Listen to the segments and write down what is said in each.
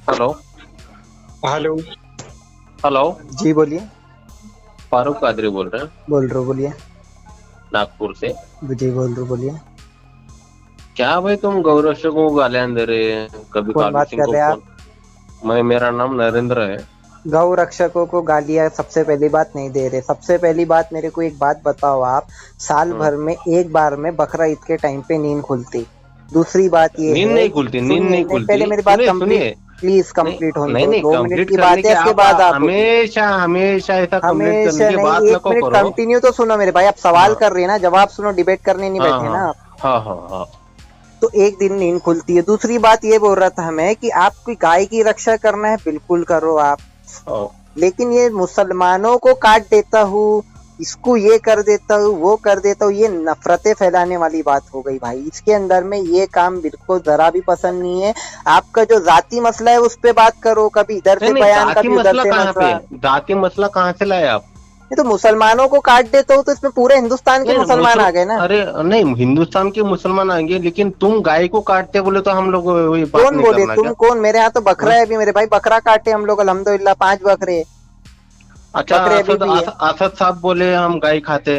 Hello. Hello. Hello. जी बोलिए। फारूक कादरी बोल रहे हैं, बोल रहे हो, बोलिए। नागपुर से। जी बोल रहे हो, बोलिए। क्या भाई तुम गौरव को गालियां दे रहे हैं, कभी कौन कालू बात सिंह कर को रहे हैं आप? फोन। मेरा नाम नरेंद्र है। गौ रक्षकों को गालियां सबसे पहली बात नहीं दे रहे। सबसे पहली बात, मेरे को एक बात बताओ आप। साल हम्म। भर में एक बार में बकरा ईद के टाइम पे नींद खुलती। दूसरी बात ये नींद है नहीं कि खुलती, नींद सुनिए, नहीं नहीं, खुलती। पहले मेरी बात सुनिए कंप्लीट। सुनिए। प्लीज नहीं कंप्लीट होने नहीं दो, नहीं, 2 मिनट कंप्लीट की करने बात है, के इसके आप बाद आप बोलिए। हमेशा हमेशा ऐसा कंप्लीट करने हमेशा की बात नहीं, एक नको मिनट करो। कंटिन्यू तो सुनो मेरे भाई। आप सवाल हाँ कर रहे हैं ना, जवाब सुनो, डिबेट करने नहीं हाँ बैठे हाँ ना। हाँ हाँ हाँ। तो एक दिन नींद खुलती है। दूसरी बात ये बोल रहा था मैं कि आपकी गाय की रक्षा करना है, बिल्कुल करो आप। हाँ। लेकिन ये मुसलमानों को काट देता हूँ, इसको ये कर देता हूँ, वो कर देता हूँ, ये नफरतें फैलाने वाली बात हो गई भाई। इसके अंदर में ये काम बिल्कुल जरा भी पसंद नहीं है। आपका जो जाति मसला है उस पे बात करो, कभी इधर नहीं से नहीं, बयान, जाति कभी उधर मसला से कहाँ पे मसला। है? जाति मसला कहाँ से लाए आप? ये तो मुसलमानों को काट देता हूँ तो इसमें पूरे हिंदुस्तान के नहीं मुसलमान आ गए ना। अरे नहीं, हिंदुस्तान के मुसलमान आएंगे, लेकिन तुम गाय को काटते बोले तो हम लोग वही बात कौन नहीं बोले? करना तुम क्या? कौन? मेरे यहाँ तो बकरा हाँ? है अभी मेरे भाई, बकरा काटे हम लोग अल्हम्दुलिल्लाह, 5 बकरे। अच्छा, बकरे अभी असद भी है। असद साहब बोले हम गाय खाते,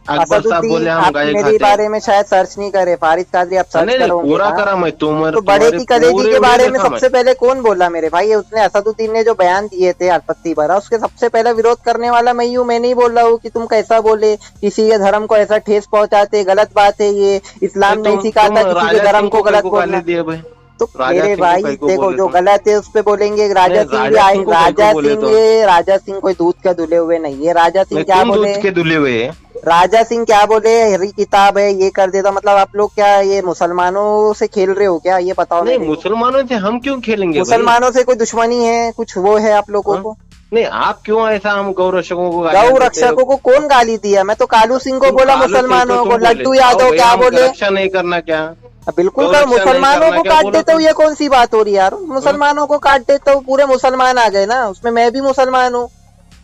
अकबर साहब असदुद्दीन, बोले हम आप गाय मेरे खाते। बारे में शायद सर्च नहीं करे। फारिद कादरी आप सर्च नहीं नहीं, करोगे पूरा ना। करा मैं, तो बड़े तुम्हारे की कलेजी पूरे के वीडियो बारे में देखा मैं। सबसे पहले कौन बोला मेरे भाई? उसने, असदुद्दीन ने जो बयान दिए थे आपत्ति भरा, उसके सबसे पहले विरोध करने वाला मैं ही हूँ। मैं नहीं बोल रहा हूँ कि तुम कैसा बोले, किसी के धर्म को ऐसा ठेस पहुंचाते, गलत बात है ये। नहीं, इस्लाम नहीं सिखाता तुम किसी के राजा धर्म सिंह को को कई गलत को गाली बोलना। दिए भाई। तो राजा मेरे सिंह को भाई कई को देखो, बोले जो तुम। गलत है उस पे बोलेंगे। नहीं, राजा सिंह भी राजा सिंह को कई को राजा बोले सिंह तुम। ये राजा सिंह कोई दूध का धुले हुए नहीं है। राजा सिंह नहीं, क्या तुम बोले? दूध के धुले हुए हैं। राजा सिंह क्या बोले? हरी किताब है, ये कर देता। मतलब आप लोग क्या ये मुसलमानों से खेल रहे हो क्या? ये बताओ नहीं, मेरे को। मुसलमानों से हम क्यों खेलेंगे भाई? मुसलमानों से कोई दुश्मनी है, कुछ वो है आप लोगों हाँ? को? नहीं, आप क्यों ऐसा हम गौरक्षकों को गालियां गौ देते रक्षकों को हो? कौन गाली दिया? मैं तो कालू सिंह को तुम बोला, कालू सिंह को मुसलमानों को। तुम बोले लड्डू आओ यादव भाई, क्या हम बोले? रक्षा नहीं करना क्या? बिल्कुल गौ कर। रक्षा नहीं मुसलमानों करना को क्या काट बोलो देता हूँ, तुम? ये कौन सी बात हो रही है यार? हाँ? मुसलमानों को काट देता हूँ, पूरे मुसलमान आ गए ना उसमें। मैं भी मुसलमान हूँ,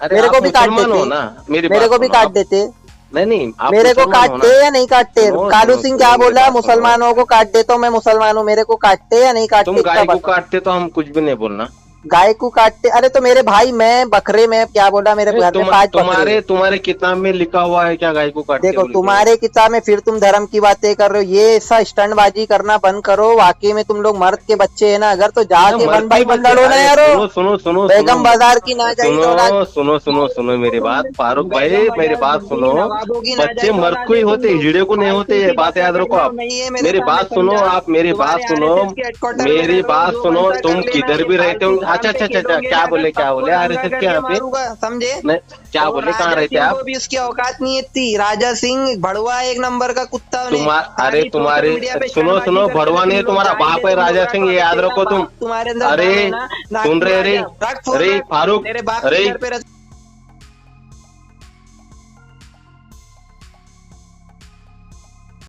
अरे मेरे को आप भी काट मुसलमान हो देते। ना, मेरी मेरे बात को भी सुनो काट आप। देते। नहीं नहीं, आप मेरे को मुसलमान हो काटते ना। या नहीं काटते? सुनो कालू सुनो सिंह सुनो, क्या मेरी बोला? बात सुनो। मुसलमानों को काट देता हूँ, मैं मुसलमान हूँ। मेरे को काटते या नहीं काटते, तुम इतना गाय को बताओ। काटते तो हम कुछ भी नहीं बोलना। गाय को काटते? अरे तो मेरे भाई, मैं बकरे में क्या बोला, मेरे नहीं, घर में 5 बकरे तुम्हारे हैं। तुम्हारे किताब में लिखा हुआ है क्या गाय को काटते देखो, बोल के? तुम्हारे किताब में फिर तुम धर्म की बातें कर रहे हो। ये ऐसा स्टंटबाजी करना बंद करो। वाकई में तुम लोग मर्द के बच्चे है ना, अगर तो ना, जाके वन मर्द के भाई वन बच्चे, लड़ो ना अरे यारो। सुनो सुनो सुनो सुनो। बेगम बाजार की नाजायज औलाद। सुनो सुनो सुनो सुनो मेरी बात, फारूक भाई बेगम मेरी बाजार बात सुनो। नवाबों की बच्चे नाजायज मर्द औलाद को है ही तुम होते, लोग। हिजड़े को नहीं होते, फालतू ये की बात बातें याद रखो करना आप। नहीं है मेरे मेरी सामने बात सुनो, समझा। आप मेरी तुम्हारे बात सुनो। आरएसएस के हेडक्वार्टर में रह मेरी रहे हो, बात जो सुनो, बनता तुम कर लेना। किधर ये भी रहते हो? फालतू अच्छा धर्म पे अच्छा अच्छा अच्छा, खेलोगे ना क्या अगर, बोले क्या सबको बोले दंगा आरएसएस के करके यहाँ पे? मारूंगा, समझे? नहीं, क्या और बोले, कहाँ राजा रहते सिंह आप? को भी उसकी औकात नहीं इतनी। राजा सिंह भड़वा एक नंबर का कुत्ता ने अरे खाली सोशल तुम्हारे, मीडिया पे सुनो स्टंटबाजी सुनो, करते हुए भड़वा तुम नहीं, लोग तुम्हारा गाली बाप है देते हो। राजा रख सिंह, ये अबे याद तेरा रखो तुम। बाप तुम्हारे अंदर अरे दम है ना? सुन नागपुर रहे आ रे? जा, रख फोन अरे रख। फारूक, तेरे बाप के अरे घर पे